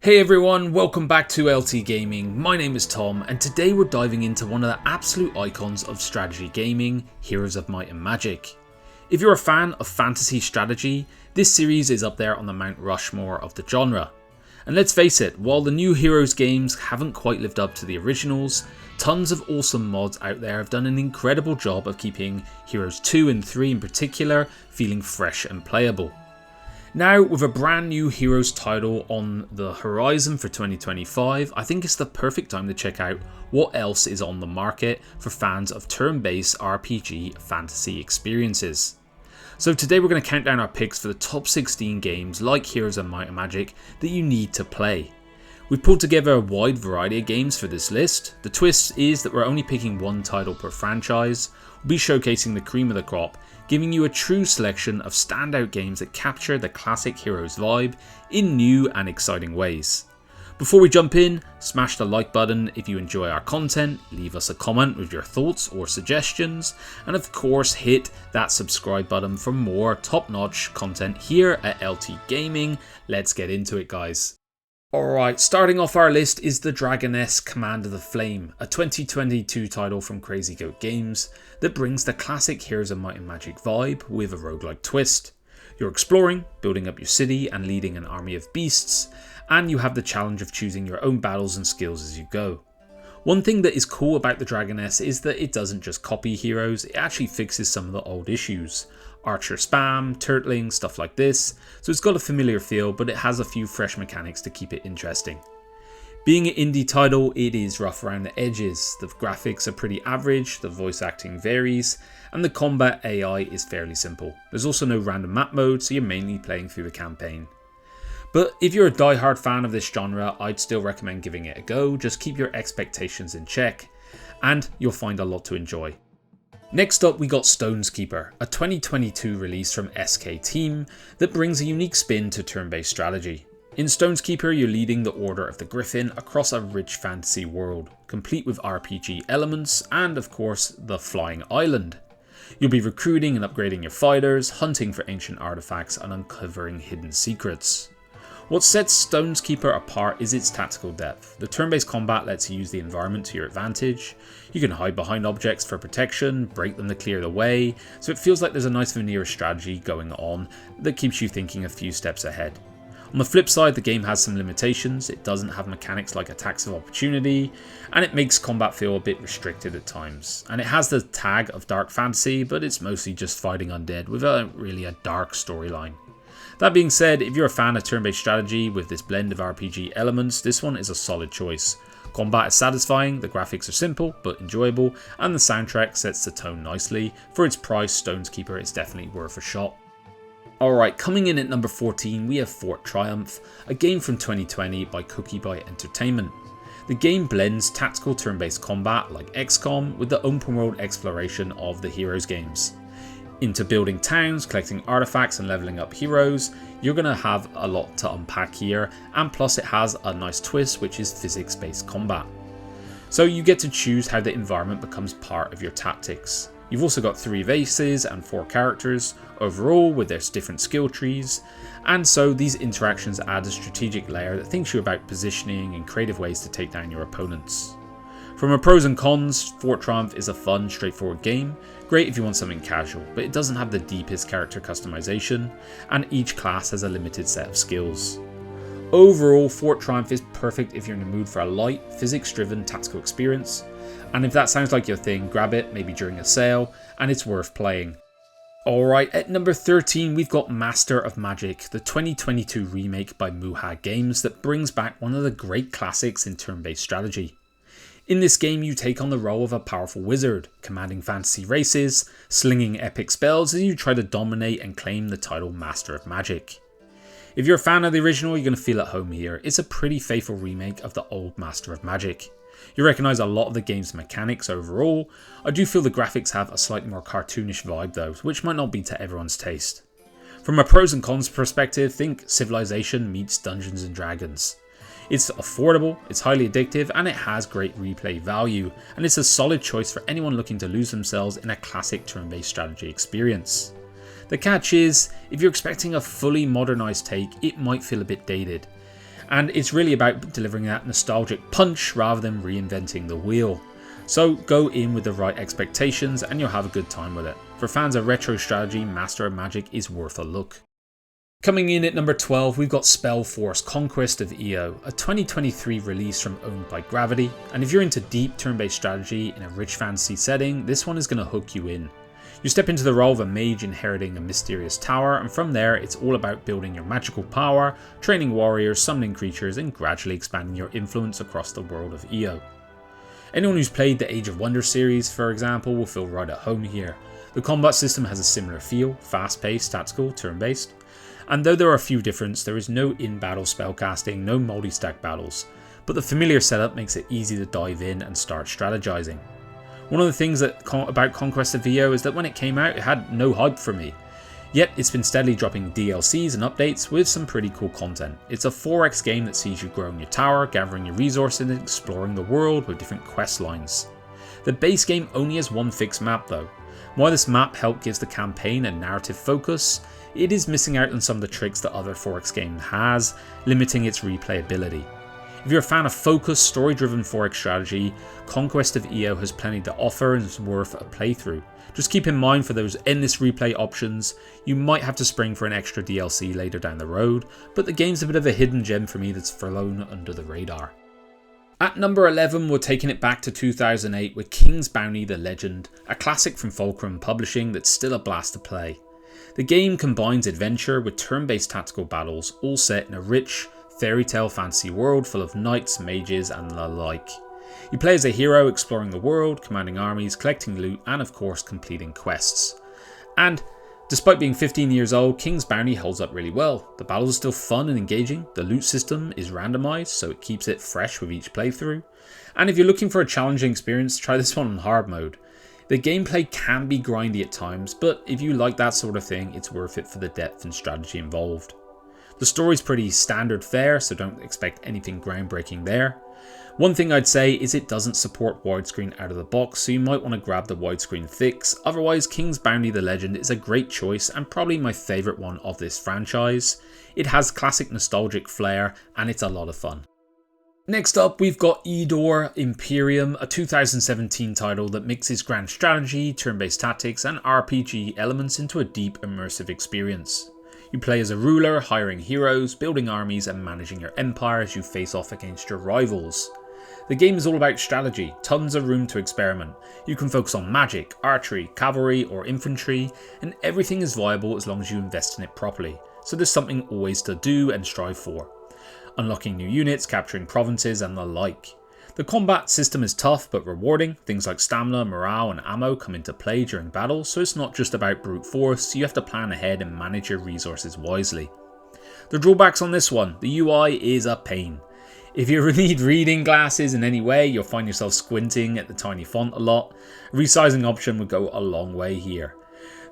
Hey everyone, welcome back to LT Gaming. My name is Tom and today we're diving into one of the absolute icons of strategy gaming, Heroes of Might and Magic. If you're a fan of fantasy strategy, this series is up there on the Mount Rushmore of the genre. And let's face it, while the new Heroes games haven't quite lived up to the originals, tons of awesome mods out there have done an incredible job of keeping Heroes 2 and 3 in particular feeling fresh and playable. Now, with a brand new Heroes title on the horizon for 2025, I think it's the perfect time to check out what else is on the market for fans of turn-based RPG fantasy experiences. So today we're going to count down our picks for the top 16 games like Heroes of Might and Magic that you need to play. We've pulled together a wide variety of games for this list. The twist is that we're only picking one title per franchise. We'll be showcasing the cream of the crop, giving you a true selection of standout games that capture the classic Heroes vibe in new and exciting ways. Before we jump in, smash the like button if you enjoy our content, leave us a comment with your thoughts or suggestions, and of course hit that subscribe button for more top-notch content here at LT Gaming. Let's get into it, guys. Alright, starting off our list is the Dragoness Command of the Flame, a 2022 title from Crazy Goat Games that brings the classic Heroes of Might and Magic vibe with a roguelike twist. You're exploring, building up your city and leading an army of beasts, and you have the challenge of choosing your own battles and skills as you go. One thing that is cool about the Dragoness is that it doesn't just copy Heroes, it actually fixes some of the old issues. Archer spam, turtling, stuff like this, so it's got a familiar feel but it has a few fresh mechanics to keep it interesting. Being an indie title, it is rough around the edges, the graphics are pretty average, the voice acting varies, and the combat AI is fairly simple. There's also no random map mode, so you're mainly playing through the campaign. But if you're a die-hard fan of this genre, I'd still recommend giving it a go. Just keep your expectations in check and you'll find a lot to enjoy. Next up we got Stoneskeeper, a 2022 release from SK Team that brings a unique spin to turn-based strategy. In Stoneskeeper you're leading the Order of the Griffin across a rich fantasy world, complete with RPG elements and of course the Flying Island. You'll be recruiting and upgrading your fighters, hunting for ancient artifacts and uncovering hidden secrets. What sets Stoneskeeper apart is its tactical depth. The turn-based combat lets you use the environment to your advantage. You can hide behind objects for protection, break them to clear the way, so it feels like there's a nice veneer of strategy going on that keeps you thinking a few steps ahead. On the flip side, the game has some limitations. It doesn't have mechanics like attacks of opportunity, and it makes combat feel a bit restricted at times. And it has the tag of dark fantasy, but it's mostly just fighting undead with really a dark storyline. That being said, if you're a fan of turn-based strategy with this blend of RPG elements, this one is a solid choice. Combat is satisfying, the graphics are simple but enjoyable, and the soundtrack sets the tone nicely. For its price, Stoneskeeper is definitely worth a shot. Alright, coming in at number 14 we have Fort Triumph, a game from 2020 by Cookie Bite Entertainment. The game blends tactical turn-based combat like XCOM with the open world exploration of the Heroes games. Into building towns, collecting artifacts and leveling up heroes, you're going to have a lot to unpack here, and plus it has a nice twist which is physics based combat. So you get to choose how the environment becomes part of your tactics. You've also got 3 races and 4 characters overall with their different skill trees, and so these interactions add a strategic layer that thinks you about positioning and creative ways to take down your opponents. From a pros and cons, Fort Triumph is a fun, straightforward game, great if you want something casual, but it doesn't have the deepest character customization, and each class has a limited set of skills. Overall, Fort Triumph is perfect if you're in the mood for a light, physics-driven tactical experience, and if that sounds like your thing, grab it, maybe during a sale, and it's worth playing. Alright, at number 13 we've got Master of Magic, the 2022 remake by Muha Games that brings back one of the great classics in turn-based strategy. In this game you take on the role of a powerful wizard, commanding fantasy races, slinging epic spells as you try to dominate and claim the title Master of Magic. If you're a fan of the original, you're going to feel at home here. It's a pretty faithful remake of the old Master of Magic. You recognise a lot of the game's mechanics overall. I do feel the graphics have a slightly more cartoonish vibe though, which might not be to everyone's taste. From a pros and cons perspective, think Civilization meets Dungeons and Dragons. It's affordable, it's highly addictive, and it has great replay value, and it's a solid choice for anyone looking to lose themselves in a classic turn-based strategy experience. The catch is, if you're expecting a fully modernised take, it might feel a bit dated. and it's really about delivering that nostalgic punch rather than reinventing the wheel. So go in with the right expectations and you'll have a good time with it. For fans of retro strategy, Master of Magic is worth a look. Coming in at number 12, we've got Spellforce Conquest of Eo, a 2023 release from Owned by Gravity, and if you're into deep turn-based strategy in a rich fantasy setting, this one is going to hook you in. You step into the role of a mage inheriting a mysterious tower, and from there it's all about building your magical power, training warriors, summoning creatures, and gradually expanding your influence across the world of Eo. Anyone who's played the Age of Wonders series, for example, will feel right at home here. The combat system has a similar feel, fast-paced, tactical, turn-based. And though there are a few differences, there is no in-battle spellcasting, no multi-stack battles, but the familiar setup makes it easy to dive in and start strategizing. One of the things about Conquest of Eo is that when it came out, it had no hype for me. Yet it's been steadily dropping DLCs and updates with some pretty cool content. It's a 4x game that sees you growing your tower, gathering your resources and exploring the world with different quest lines. The base game only has one fixed map though. While this map help gives the campaign a narrative focus, it is missing out on some of the tricks that other 4x games has, limiting its replayability. If you're a fan of focused, story-driven 4x strategy, Conquest of Eo has plenty to offer and is worth a playthrough. Just keep in mind for those endless replay options, you might have to spring for an extra DLC later down the road, but the game's a bit of a hidden gem for me that's flown under the radar. At number 11, we're taking it back to 2008 with King's Bounty: The Legend, a classic from Fulcrum Publishing that's still a blast to play. The game combines adventure with turn-based tactical battles, all set in a rich, fairy tale fantasy world full of knights, mages and the like. You play as a hero exploring the world, commanding armies, collecting loot and of course completing quests. And despite being 15 years old, King's Bounty holds up really well. The battles are still fun and engaging, the loot system is randomized so it keeps it fresh with each playthrough. And if you're looking for a challenging experience, try this one on hard mode. The gameplay can be grindy at times, but if you like that sort of thing, it's worth it for the depth and strategy involved. The story's pretty standard fare, so don't expect anything groundbreaking there. One thing I'd say is it doesn't support widescreen out of the box, so you might want to grab the widescreen fix. Otherwise, King's Bounty: The Legend is a great choice and probably my favourite one of this franchise. It has classic nostalgic flair and it's a lot of fun. Next up, we've got Eador Imperium, a 2017 title that mixes grand strategy, turn-based tactics and RPG elements into a deep immersive experience. You play as a ruler, hiring heroes, building armies and managing your empire as you face off against your rivals. The game is all about strategy, tons of room to experiment. You can focus on magic, archery, cavalry or infantry, and everything is viable as long as you invest in it properly, so there's something always to do and strive for. Unlocking new units, capturing provinces and the like. The combat system is tough but rewarding. Things like stamina, morale and ammo come into play during battle, so it's not just about brute force, you have to plan ahead and manage your resources wisely. The drawbacks on this one, the UI is a pain. If you need reading glasses in any way, you'll find yourself squinting at the tiny font a lot. A resizing option would go a long way here.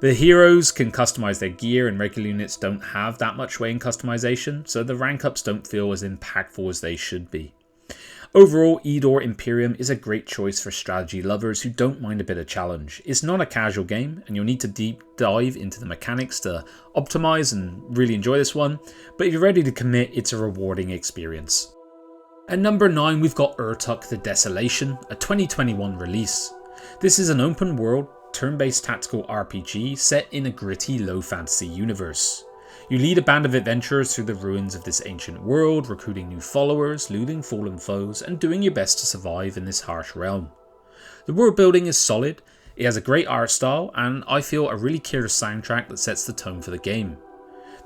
The heroes can customize their gear and regular units don't have that much way in customization, so the rank ups don't feel as impactful as they should be. Overall, Eador Imperium is a great choice for strategy lovers who don't mind a bit of challenge. It's not a casual game and you'll need to deep dive into the mechanics to optimize and really enjoy this one, but if you're ready to commit, it's a rewarding experience. At number 9, we've got Urtuk The Desolation, a 2021 release. This is an open world, turn-based tactical RPG set in a gritty low fantasy universe. You lead a band of adventurers through the ruins of this ancient world, recruiting new followers, looting fallen foes, and doing your best to survive in this harsh realm. The world building is solid, it has a great art style, and I feel a really clear soundtrack that sets the tone for the game.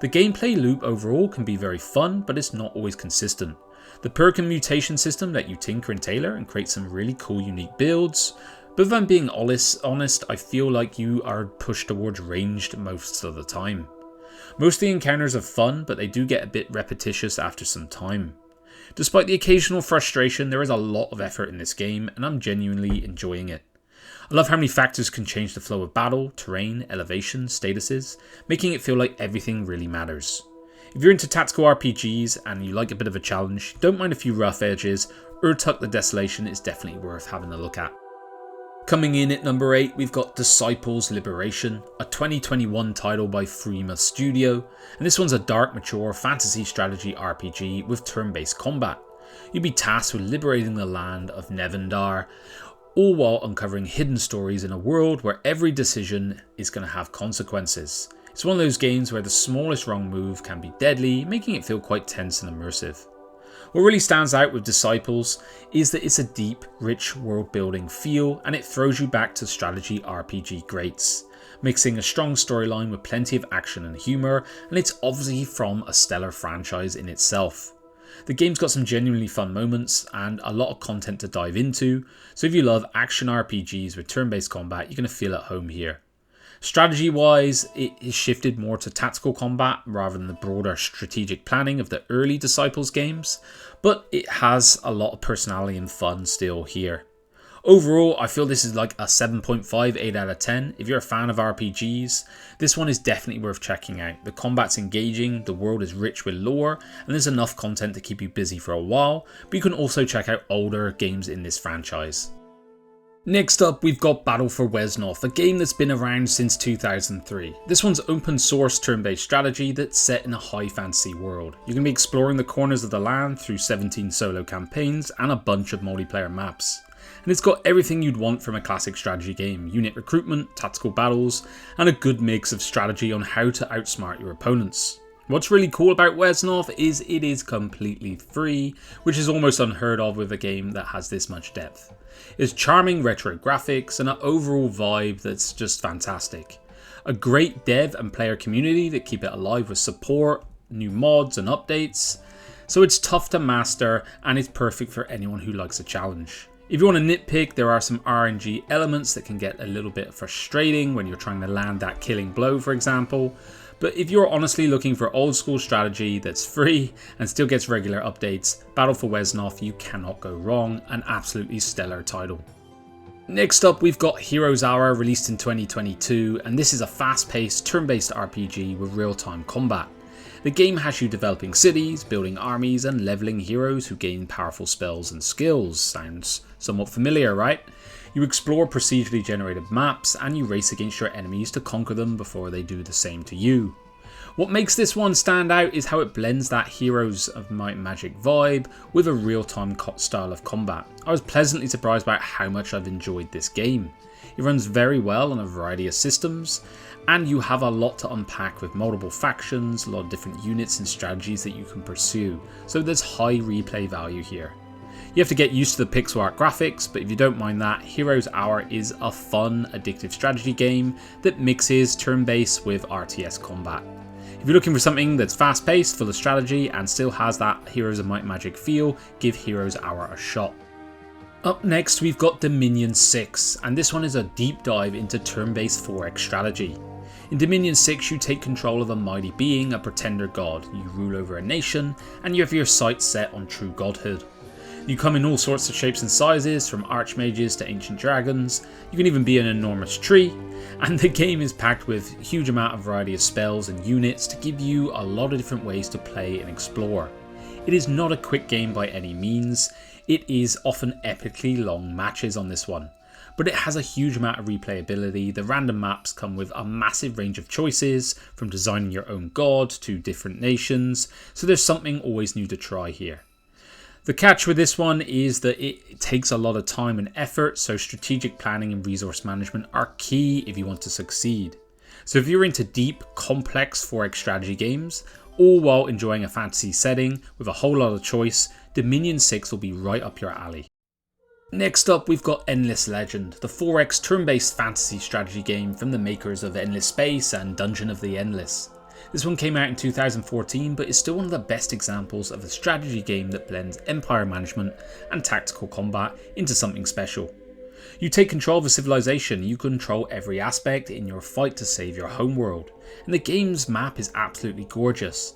The gameplay loop overall can be very fun, but it's not always consistent. The perk and mutation system let you tinker and tailor and create some really cool unique builds, but if I'm being honest, I feel like you are pushed towards ranged most of the time. Most of the encounters are fun, but they do get a bit repetitious after some time. Despite the occasional frustration, there is a lot of effort in this game, and I'm genuinely enjoying it. I love how many factors can change the flow of battle, terrain, elevation, statuses, making it feel like everything really matters. If you're into tactical RPGs and you like a bit of a challenge, don't mind a few rough edges, Urtuk The Desolation is definitely worth having a look at. Coming in at number 8, we've got Disciples Liberation, a 2021 title by Freema Studio, and this one's a dark, mature fantasy strategy RPG with turn-based combat. You'll be tasked with liberating the land of Nevendar, all while uncovering hidden stories in a world where every decision is going to have consequences. It's one of those games where the smallest wrong move can be deadly, making it feel quite tense and immersive. What really stands out with Disciples is that it's a deep, rich world building feel, and it throws you back to strategy RPG greats, mixing a strong storyline with plenty of action and humour, and it's obviously from a stellar franchise in itself. The game's got some genuinely fun moments and a lot of content to dive into, so if you love action RPGs with turn-based combat, you're going to feel at home here. Strategy wise, it is shifted more to tactical combat rather than the broader strategic planning of the early Disciples games, but it has a lot of personality and fun still here. Overall, I feel this is like a 7.58 out of 10. If you're a fan of RPGs, this one is definitely worth checking out. The combat's engaging, the world is rich with lore, and there's enough content to keep you busy for a while, but you can also check out older games in this franchise. Next up, we've got Battle for Wesnoth, a game that's been around since 2003. This one's open source turn-based strategy that's set in a high fantasy world. You're going to be exploring the corners of the land through 17 solo campaigns and a bunch of multiplayer maps. And it's got everything you'd want from a classic strategy game: unit recruitment, tactical battles, and a good mix of strategy on how to outsmart your opponents. What's really cool about Wesnoth is it is completely free, which is almost unheard of with a game that has this much depth. It's charming retro graphics and an overall vibe that's just fantastic. A great dev and player community that keep it alive with support, new mods and updates. So it's tough to master and it's perfect for anyone who likes a challenge. If you want to nitpick, there are some RNG elements that can get a little bit frustrating when you're trying to land that killing blow, for example. But if you're honestly looking for old school strategy that's free and still gets regular updates, Battle for Wesnoth, you cannot go wrong. An absolutely stellar title. Next up, we've got Heroes Hour, released in 2022, and this is a fast-paced, turn-based RPG with real-time combat. The game has you developing cities, building armies, and leveling heroes who gain powerful spells and skills. Sounds somewhat familiar, right? You explore procedurally generated maps, and you race against your enemies to conquer them before they do the same to you. What makes this one stand out is how it blends that Heroes of Might and Magic vibe with a real-time style of combat. I was pleasantly surprised about how much I've enjoyed this game. It runs very well on a variety of systems, and you have a lot to unpack with multiple factions, a lot of different units and strategies that you can pursue, so there's high replay value here. You have to get used to the pixel art graphics, but if you don't mind that, Heroes Hour is a fun, addictive strategy game that mixes turn-based with RTS combat. If you're looking for something that's fast-paced, full of strategy, and still has that Heroes of Might and Magic feel, give Heroes Hour a shot. Up next, we've got Dominion 6, and this one is a deep dive into turn-based 4X strategy. In Dominion 6, you take control of a mighty being, a pretender god. You rule over a nation, and you have your sights set on true godhood. You come in all sorts of shapes and sizes, from archmages to ancient dragons. You can even be an enormous tree, and the game is packed with a huge amount of variety of spells and units to give you a lot of different ways to play and explore. It is not a quick game by any means. It is often epically long matches on this one, but it has a huge amount of replayability. The random maps come with a massive range of choices, from designing your own god to different nations, so there's something always new to try here. The catch with this one is that it takes a lot of time and effort, so strategic planning and resource management are key if you want to succeed. So if you're into deep, complex 4X strategy games, all while enjoying a fantasy setting with a whole lot of choice, Dominion 6 will be right up your alley. Next up, we've got Endless Legend, the 4X turn-based fantasy strategy game from the makers of Endless Space and Dungeon of the Endless. This one came out in 2014, but is still one of the best examples of a strategy game that blends empire management and tactical combat into something special. You take control of a civilization, you control every aspect in your fight to save your homeworld, and the game's map is absolutely gorgeous.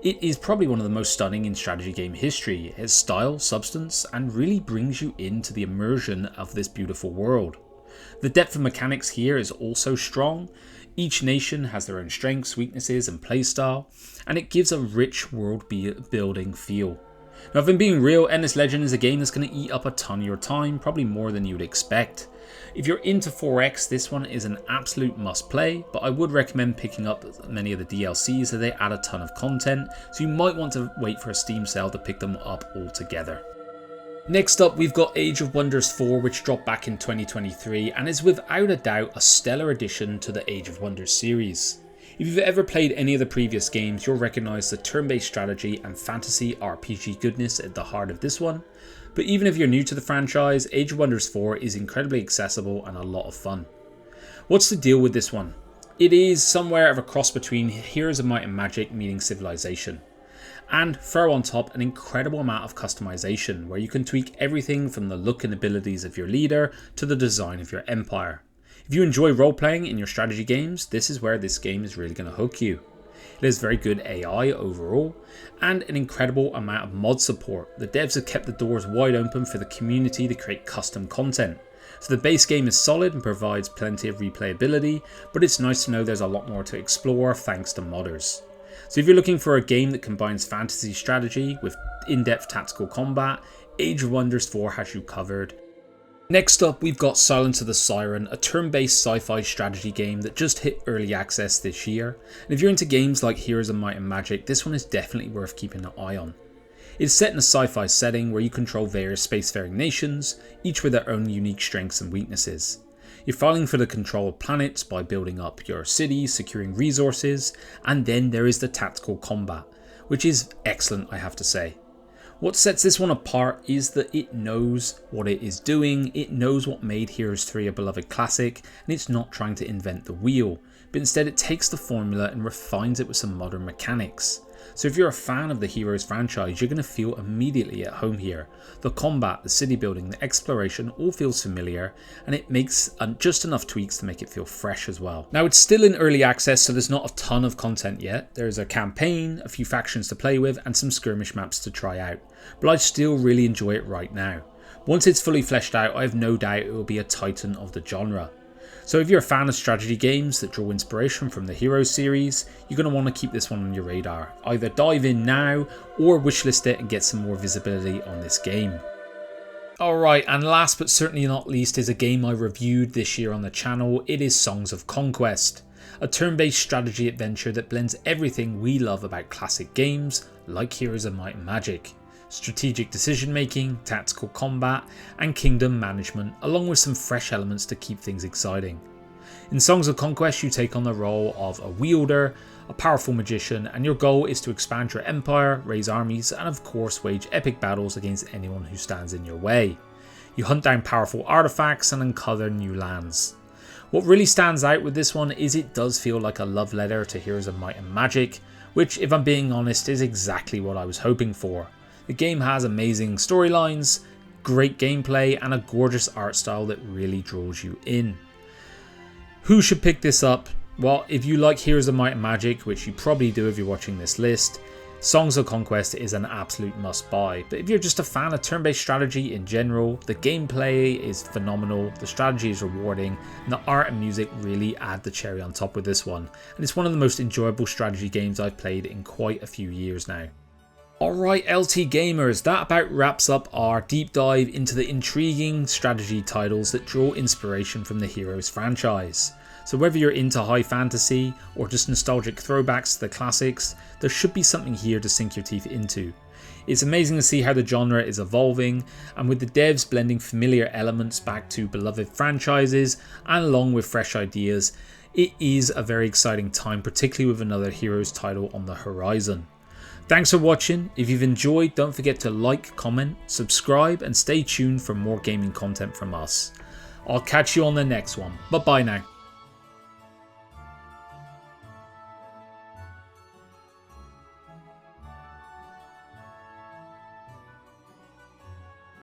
It is probably one of the most stunning in strategy game history. It has style, substance, and really brings you into the immersion of this beautiful world. The depth of mechanics here is also strong. Each nation has their own strengths, weaknesses, and playstyle, and it gives a rich world building feel. Now if I'm being real, Endless Legend is a game that's going to eat up a ton of your time, probably more than you would expect. If you're into 4X, this one is an absolute must play, but I would recommend picking up many of the DLCs as they add a ton of content, so you might want to wait for a Steam sale to pick them up altogether. Next up, we've got Age of Wonders 4, which dropped back in 2023 and is without a doubt a stellar addition to the Age of Wonders series. If you've ever played any of the previous games, you'll recognise the turn-based strategy and fantasy RPG goodness at the heart of this one, but even if you're new to the franchise, Age of Wonders 4 is incredibly accessible and a lot of fun. What's the deal with this one? It is somewhere of a cross between Heroes of Might and Magic meeting Civilization. And throw on top an incredible amount of customization where you can tweak everything from the look and abilities of your leader to the design of your empire. If you enjoy role-playing in your strategy games, this is where this game is really going to hook you. It has very good AI overall and an incredible amount of mod support. The devs have kept the doors wide open for the community to create custom content. So the base game is solid and provides plenty of replayability, but it's nice to know there's a lot more to explore thanks to modders. So if you're looking for a game that combines fantasy strategy with in-depth tactical combat, Age of Wonders 4 has you covered. Next up, we've got Silence of the Siren, a turn-based sci-fi strategy game that just hit early access this year. And if you're into games like Heroes of Might and Magic, this one is definitely worth keeping an eye on. It's set in a sci-fi setting where you control various spacefaring nations, each with their own unique strengths and weaknesses. You're fighting for the control of planets by building up your cities, securing resources, and then there is the tactical combat, which is excellent, I have to say. What sets this one apart is that it knows what it is doing, it knows what made Heroes 3 a beloved classic, and it's not trying to invent the wheel, but instead it takes the formula and refines it with some modern mechanics. So if you're a fan of the Heroes franchise, you're going to feel immediately at home here. The combat, the city building, the exploration all feels familiar, and it makes just enough tweaks to make it feel fresh as well. Now it's still in early access, so there's not a ton of content yet. There's a campaign, a few factions to play with, and some skirmish maps to try out, but I still really enjoy it right now. Once it's fully fleshed out, I have no doubt it will be a titan of the genre. So if you're a fan of strategy games that draw inspiration from the Heroes series, you're going to want to keep this one on your radar. Either dive in now or wishlist it and get some more visibility on this game. Alright, and last but certainly not least is a game I reviewed this year on the channel. It is Songs of Conquest, a turn-based strategy adventure that blends everything we love about classic games like Heroes of Might and Magic. Strategic decision making, tactical combat, and kingdom management, along with some fresh elements to keep things exciting. In Songs of Conquest, you take on the role of a wielder, a powerful magician, and your goal is to expand your empire, raise armies, and of course wage epic battles against anyone who stands in your way. You hunt down powerful artifacts and uncover new lands. What really stands out with this one is it does feel like a love letter to Heroes of Might and Magic, which, if I'm being honest, is exactly what I was hoping for. The game has amazing storylines, great gameplay, and a gorgeous art style that really draws you in. Who should pick this up? Well, if you like Heroes of Might and Magic, which you probably do if you're watching this list, Songs of Conquest is an absolute must buy. But if you're just a fan of turn-based strategy in general, the gameplay is phenomenal, the strategy is rewarding, and the art and music really add the cherry on top with this one. And it's one of the most enjoyable strategy games I've played in quite a few years now. Alright LT gamers, that about wraps up our deep dive into the intriguing strategy titles that draw inspiration from the Heroes franchise. So whether you're into high fantasy or just nostalgic throwbacks to the classics, there should be something here to sink your teeth into. It's amazing to see how the genre is evolving, and with the devs blending familiar elements back to beloved franchises and along with fresh ideas, it is a very exciting time, particularly with another Heroes title on the horizon. Thanks for watching. If you've enjoyed, don't forget to like, comment, subscribe, and stay tuned for more gaming content from us. I'll catch you on the next one. Bye bye now.